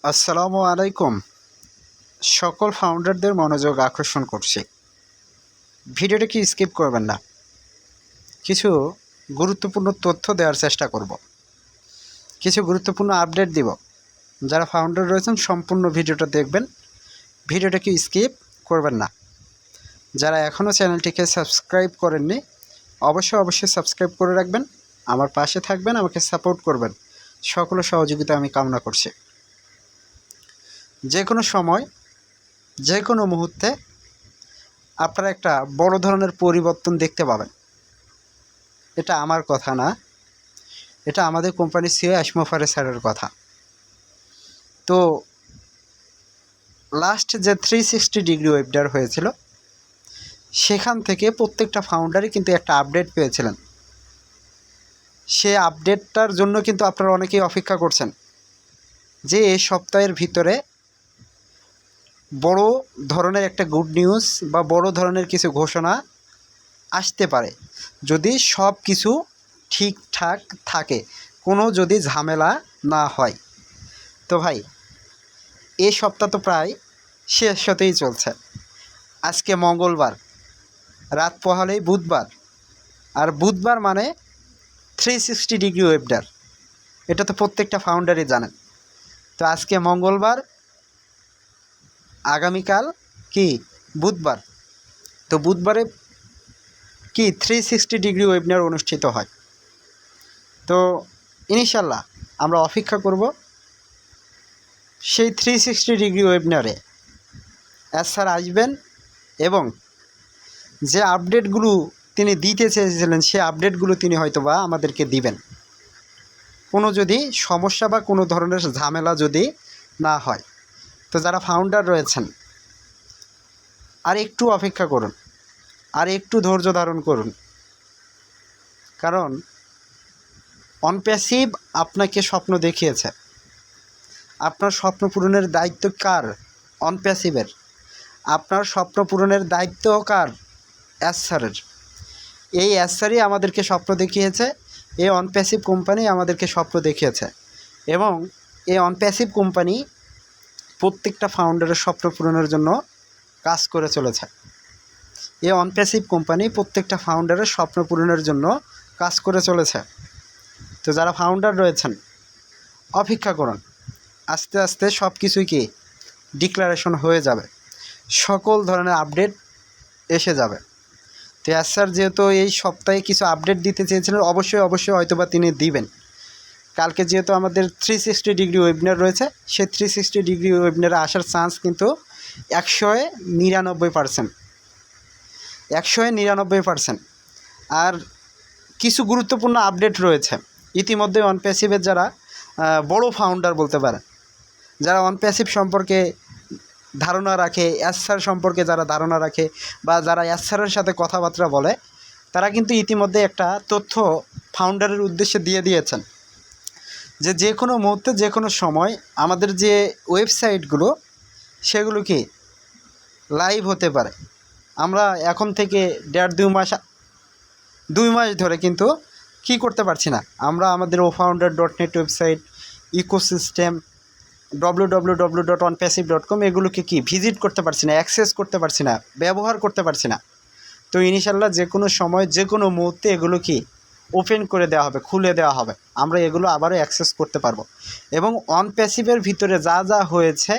আসসালামু আলাইকুম। সকল ফাউন্ডারদের মনোযোগ আকর্ষণ করছি। ভিডিওটাকে স্কিপ করবেন না। কিছু গুরুত্বপূর্ণ তথ্য দেওয়ার চেষ্টা করব, কিছু গুরুত্বপূর্ণ আপডেট দিব। যারা ফাউন্ডার রয়েছেন সম্পূর্ণ ভিডিওটা দেখবেন, ভিডিওটাকে স্কিপ করবেন না। যারা এখনও চ্যানেলটিকে সাবস্ক্রাইব করেননি অবশ্যই সাবস্ক্রাইব করে রাখবেন, আমার পাশে থাকবেন, আমাকে সাপোর্ট করবেন। সকল সহযোগিতা আমি কামনা করছি। যে কোনো সময় যে কোনো মুহূর্তে আপনারা একটা বড় ধরনের পরিবর্তন দেখতে পাবেন। এটা আমার কথা না, এটা আমাদের কোম্পানির সিও আসমা ফারে স্যারের কথা। তো লাস্ট যে 360 ডিগ্রি ওয়েবিনার হয়েছিল সেখান থেকে প্রত্যেকটা ফাউন্ডারই কিন্তু একটা আপডেট পেয়েছিলেন। সে আপডেটটার জন্য কিন্তু আপনারা অনেকেই অপেক্ষা করছেন যে এই সপ্তাহের ভিতরে বড় ধরনের একটা গুড নিউজ বা বড় ধরনের কিছু ঘোষণা আসতে পারে যদি সব কিছু ঠিকঠাক থাকে, কোনো যদি ঝামেলা না হয়। তো ভাই, এই সপ্তাহ তো প্রায় শেষ হতেই চলছে। আজকে মঙ্গলবার, রাত পোহালেই বুধবার, আর বুধবার মানে 360 ডিগ্রি ওয়েবিনার, এটা তো প্রত্যেকটা ফাউন্ডারই জানেন। তো আজকে মঙ্গলবার, আগামীকাল কি বুধবার। তো বুধবারে কি 360 ডিগ্রি ওয়েবিনার অনুষ্ঠিত হয়। তো ইনশাল্লাহ আমরা অপেক্ষা করব সেই 360 ডিগ্রি ওয়েবিনারে স্যার আসবেন এবং যে আপডেটগুলো তিনি দিতে চেয়েছিলেন সে আপডেটগুলো তিনি হয়তোবা আমাদেরকে দিবেন। কোনো যদি সমস্যা বা কোনো ধরনের ঝামেলা যদি না হয়। তো যারা ফাউন্ডার রয়েছেন আর একটু অপেক্ষা করুন, আর একটু ধৈর্য ধারণ করুন, কারণ অনপ্যাসিভ আপনাকে স্বপ্ন দেখিয়েছে। আপনার স্বপ্ন পূরণের দায়িত্ব কার? অনপ্যাসিভের। আপনার স্বপ্ন পূরণের দায়িত্ব কার? স্যারের। এই স্যারই আমাদেরকে স্বপ্ন দেখিয়েছে, এই অনপ্যাসিভ কোম্পানি আমাদেরকে স্বপ্ন দেখিয়েছে, এবং এই অনপ্যাসিভ কোম্পানি প্রত্যেকটা ফাউন্ডারের স্বপ্ন পূরণের জন্য কাজ করে চলেছে। এই অনপ্যাসিভ কোম্পানি প্রত্যেকটা ফাউন্ডারের স্বপ্ন পূরণের জন্য কাজ করে চলেছে। তো যারা ফাউন্ডার রয়েছেন অপেক্ষা করুন, আস্তে আস্তে সব কিছুই কি ডিক্লারেশন হয়ে যাবে, সকল ধরনের আপডেট এসে যাবে। তো স্যার যেহেতু এই সপ্তাহে কিছু আপডেট দিতে চেয়েছিলেন, অবশ্যই হয়তোবা তিনি দিবেন। কালকে যেহেতু আমাদের 360 ডিগ্রি ওয়েবিনার রয়েছে, সেই 360 ডিগ্রি ওয়েবিনারে আসার চান্স কিন্তু 199%। 199%। আর কিছু গুরুত্বপূর্ণ আপডেট রয়েছে ইতিমধ্যে অনপ্যাসিভের যারা বড় ফাউন্ডার বলতে পারেন, যারা অনপ্যাসিভ সম্পর্কে ধারণা রাখে, স্যার সম্পর্কে যারা ধারণা রাখে বা যারা স্যারের সাথে কথাবার্তা বলে, তারা কিন্তু ইতিমধ্যে একটা তথ্য ফাউন্ডারের উদ্দেশ্যে দিয়ে দিয়েছেন যে যে কোনো মুহূর্তে যে কোনো সময় আমাদের যে ওয়েবসাইটগুলো সেগুলো কি লাইভ হতে পারে। আমরা এখন থেকে 1.5-2 মাস ধরে কিন্তু কি করতে পারছি না, আমরা আমাদের ofounder.net ওয়েবসাইট, ইকোসিস্টেম, www.onpassive.com এগুলোকে কি ভিজিট করতে পারছি না, অ্যাক্সেস করতে পারছি না, ব্যবহার করতে পারছি না। তো ইনশাল্লাহ যে কোনো সময় যে কোনো মুহূর্তে এগুলো কি ওপেন করে দেওয়া হবে, খুলে দেওয়া হবে, আমরা এগুলো আবারও অ্যাক্সেস করতে পারবো। এবং অনপ্যাসিভের ভিতরে যা যা হয়েছে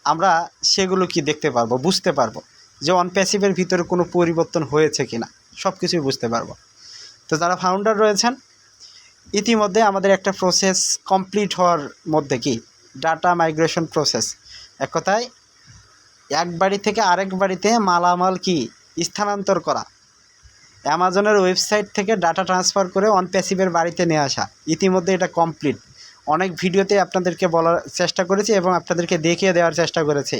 আমরা সেগুলো কি দেখতে পারবো, বুঝতে পারবো যে অনপ্যাসিভের ভিতরে কোনো পরিবর্তন হয়েছে কি না, সব কিছুই বুঝতে পারবো। তো যারা ফাউন্ডার রয়েছেন ইতিমধ্যে আমাদের একটা প্রসেস কমপ্লিট হওয়ার মধ্যে, কি ডাটা মাইগ্রেশন প্রসেস, এক কথায় এক বাড়ি থেকে আরেক বাড়িতে মালামাল কি স্থানান্তর করা, অ্যামাজনের ওয়েবসাইট থেকে ডাটা ট্রান্সফার করে অনপ্যাসিভের বাড়িতে নিয়ে আসা, ইতিমধ্যে এটা কমপ্লিট। অনেক ভিডিওতে আপনাদেরকে বলার চেষ্টা করেছি এবং আপনাদেরকে দেখিয়ে দেওয়ার চেষ্টা করেছি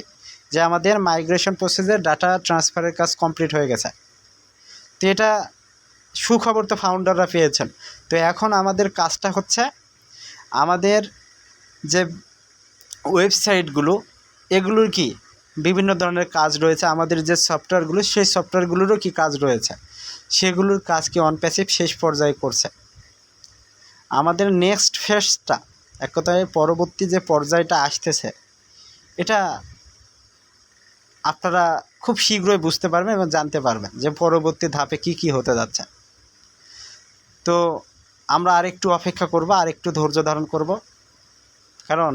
যে আমাদের মাইগ্রেশন প্রসেসের ডাটা ট্রান্সফারের কাজ কমপ্লিট হয়ে গেছে। তো এটা সুখবর তো ফাউন্ডাররা পেয়েছেন। তো এখন আমাদের কাজটা হচ্ছে আমাদের যে ওয়েবসাইটগুলো এগুলোর কি বিভিন্ন ধরনের কাজ রয়েছে, আমাদের যে সফটওয়্যারগুলো সেই সফটওয়্যারগুলোরও কি কাজ রয়েছে, সেগুলোর কাজ কি অনপ্যাসিভ শেষ পর্যায়ে করছে। আমাদের নেক্সট ফেজটা এক কথায় পরবর্তী যে পর্যায়টা আসতেছে এটা আপনারা খুব শীঘ্রই বুঝতে পারবেন এবং জানতে পারবেন যে পরবর্তী ধাপে কি কি হতে যাচ্ছে। তো আমরা আরেকটু অপেক্ষা করব, আরেকটু ধৈর্য ধারণ করব, কারণ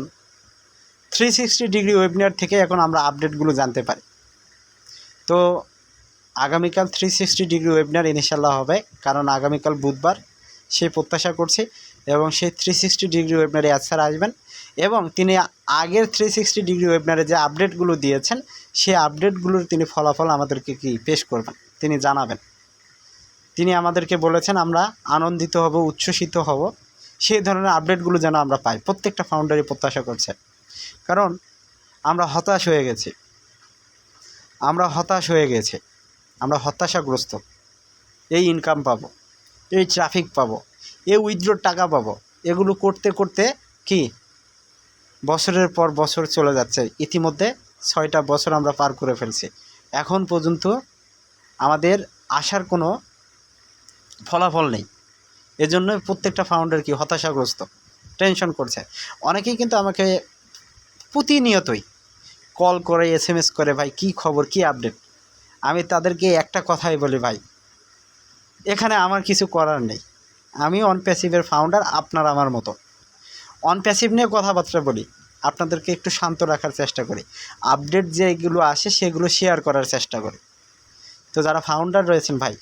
360 ডিগ্রি ওয়েবিনার থেকে এখন আমরা আপডেটগুলো জানতে পারি। তো আগামীকাল 360 ডিগ্রি ওয়েবিনার ইনশাল্লাহ হবে, কারণ আগামীকাল বুধবার সেই প্রত্যাশা করছি। এবং সেই 360 ডিগ্রি ওয়েবিনারে স্যার আসবেন এবং তিনি আগের 360 ডিগ্রি ওয়েবিনারে যে আপডেটগুলো দিয়েছেন সেই আপডেটগুলোর তিনি ফলাফল আমাদেরকে কি পেশ করবেন, তিনি জানাবেন। তিনি আমাদেরকে বলেছেন আমরা আনন্দিত হব, উচ্ছ্বসিত হব, সেই ধরনের আপডেটগুলো যেন আমরা পাই। প্রত্যেকটা ফাউন্ডারই প্রত্যাশা করছে, কারণ আমরা হতাশ হয়ে গেছি, আমরা হতাশাগ্রস্ত। এই ইনকাম পাবো, এই ট্রাফিক পাবো, এই উইথড্রোর টাকা পাবো, এগুলো করতে করতে কি বছরের পর বছর চলে যাচ্ছে। ইতিমধ্যে 6টা বছর আমরা পার করে ফেলছি, এখন পর্যন্ত আমাদের আশার কোনো ফলাফল নেই। এজন্য প্রত্যেকটা ফাউন্ডার কি হতাশাগ্রস্ত, টেনশন করছে। অনেকেই কিন্তু আমাকে প্রতিনিয়তই কল করে, SMS করে, ভাই কি খবর, কি আপডেট। আমি তাদেরকে একটা কথাই বলি, ভাই এখানে আমার কিছু করার নেই, আমি অনপ্যাসিভের ফাউন্ডার, আপনার আমার মতো। অনপ্যাসিভ নিয়ে কথাবার্তা বলি, আপনাদেরকে একটু শান্ত রাখার চেষ্টা করি, আপডেট যেগুলো আসে সেগুলো শেয়ার করার চেষ্টা করি। তো যারা ফাউন্ডার রয়েছেন ভাই,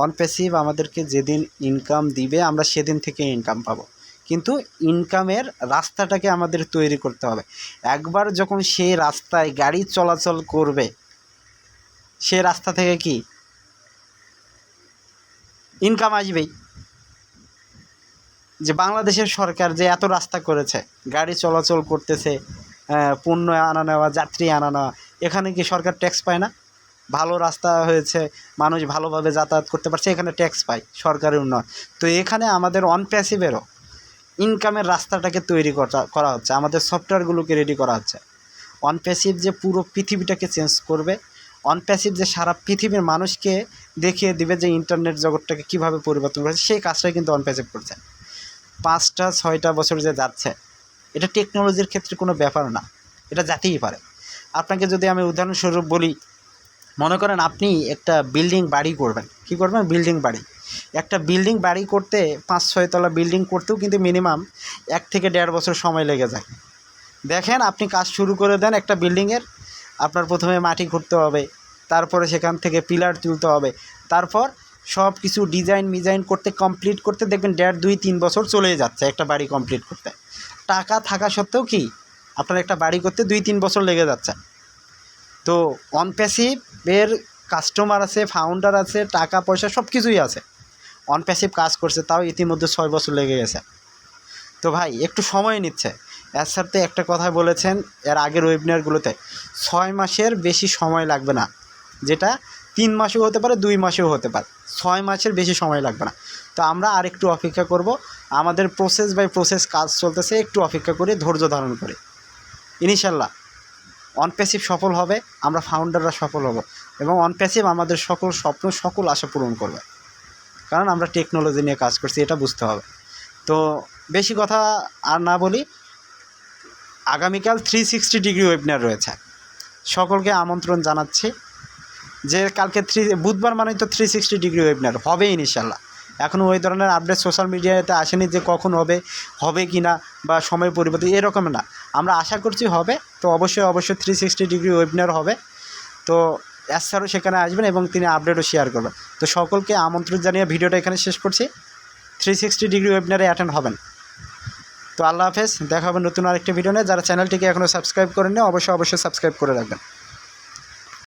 অনপ্যাসিভ আমাদেরকে যেদিন ইনকাম দিবে আমরা সেদিন থেকে ইনকাম পাবো, কিন্তু ইনকামের রাস্তাটাকে আমাদের তৈরি করতে হবে। একবার যখন সেই রাস্তায় গাড়ি চলাচল করবে, সে রাস্তা থেকে কি ইনকাম আসবেই। যে বাংলাদেশের সরকার যে এত রাস্তা করেছে, গাড়ি চলাচল করতেছে, পণ্য আনা নেওয়া, যাত্রী আনা নেওয়া, এখানে কি সরকার ট্যাক্স পায় না? ভালো রাস্তা হয়েছে, মানুষ ভালোভাবে যাতায়াত করতে পারছে, এখানে ট্যাক্স পায়, সরকারের উন্নয়ন। তো এখানে আমাদের অনপ্যাসিভেরও ইনকামের রাস্তাটাকে তৈরি করা হচ্ছে, আমাদের সফটওয়্যারগুলোকে রেডি করা হচ্ছে। অনপ্যাসিভ যে পুরো পৃথিবীটাকে চেঞ্জ করবে, অনপ্যাসিভ যে সারা পৃথিবীর মানুষকে দেখিয়ে দিবে যে ইন্টারনেট জগৎটাকে কীভাবে পরিবর্তন করেছে, সেই কাজটাই কিন্তু অনপ্যাসিভ করছে। 5টা 6টা বছর যে যাচ্ছে, এটা টেকনোলজির ক্ষেত্রে কোনো ব্যাপার না, এটা যেতেই পারে। আপনাকে যদি আমি উদাহরণস্বরূপ বলি, মনে করেন আপনি একটা বিল্ডিং বাড়ি করবেন, কী করবেন, বিল্ডিং বাড়ি। একটা বিল্ডিং বাড়ি করতে 5-6 তলা বিল্ডিং করতেও কিন্তু মিনিমাম 1 থেকে 1.5 বছর সময় লেগে যায়। দেখেন আপনি কাজ শুরু করে দেন একটা বিল্ডিংয়ের, আপনার প্রথমে মাটি খুঁড়তে হবে, তারপরে সেখান থেকে পিলার তুলতে হবে, তারপর সব কিছু ডিজাইন করতে কমপ্লিট করতে দেখবেন 1.5-2-3 বছর চলে যাচ্ছে একটা বাড়ি কমপ্লিট করতে। টাকা থাকা সত্ত্বেও কি আপনার একটা বাড়ি করতে 2-3 বছর লেগে যাচ্ছে। তো অনপ্যাসিভের কাস্টমার আছে, ফাউন্ডার আছে, টাকা পয়সা সব কিছুই আছে, অনপ্যাসিভ কাজ করছে, তাও ইতিমধ্যে 6 বছর লেগে গেছে। তো ভাই একটু সময় নিচ্ছে। এর সাথে একটা কথা বলেছেন এর আগের ওয়েবিনারগুলোতে, 6 মাসের বেশি সময় লাগবে না, যেটা 3 মাসেও হতে পারে, 2 মাসেও হতে পারে, 6 মাসের বেশি সময় লাগবে না। তো আমরা আরেকটু অপেক্ষা করব, আমাদের প্রসেস বাই প্রসেস কাজ চলতেছে, একটু অপেক্ষা করে ধৈর্য ধারণ করে ইনশাল্লাহ অনপ্যাসিভ সফল হবে, আমরা ফাউন্ডাররা সফল হব এবং অনপ্যাসিভ আমাদের সকল স্বপ্ন, সকল আশা পূরণ করবে, কারণ আমরা টেকনোলজি নিয়ে কাজ করছি, এটা বুঝতে হবে। তো বেশি কথা আর না বলি, আগামীকাল 360 ডিগ্রি ওয়েবিনার রয়েছে, সকলকে আমন্ত্রণ জানাচ্ছি। যে কালকে বুধবার মানেই তো 360 ডিগ্রি ওয়েবিনার হবে ইনশাল্লাহ। এখনও ওই ধরনের আপডেট সোশ্যাল মিডিয়াতে আসেনি যে কখন হবে কি না বা সময় পরিবর্তন, এরকম না, আমরা আশা করছি হবে। তো অবশ্যই 360 ডিগ্রি ওয়েবিনার হবে। তো স্যারও সেখানে আসবেন এবং তিনি আপডেটও শেয়ার করবেন। তো সকলকে আমন্ত্রণ জানিয়ে ভিডিওটা এখানে শেষ করছি। 360 ডিগ্রি ওয়েবিনারে অ্যাটেন্ড হবেন। তো আল্লাহ হাফেজ, দেখা হবে নতুন আরেকটি ভিডিও নিয়ে। যারা চ্যানেলটিকে এখনও সাবস্ক্রাইব করেননি অবশ্যই সাবস্ক্রাইব করে রাখবেন।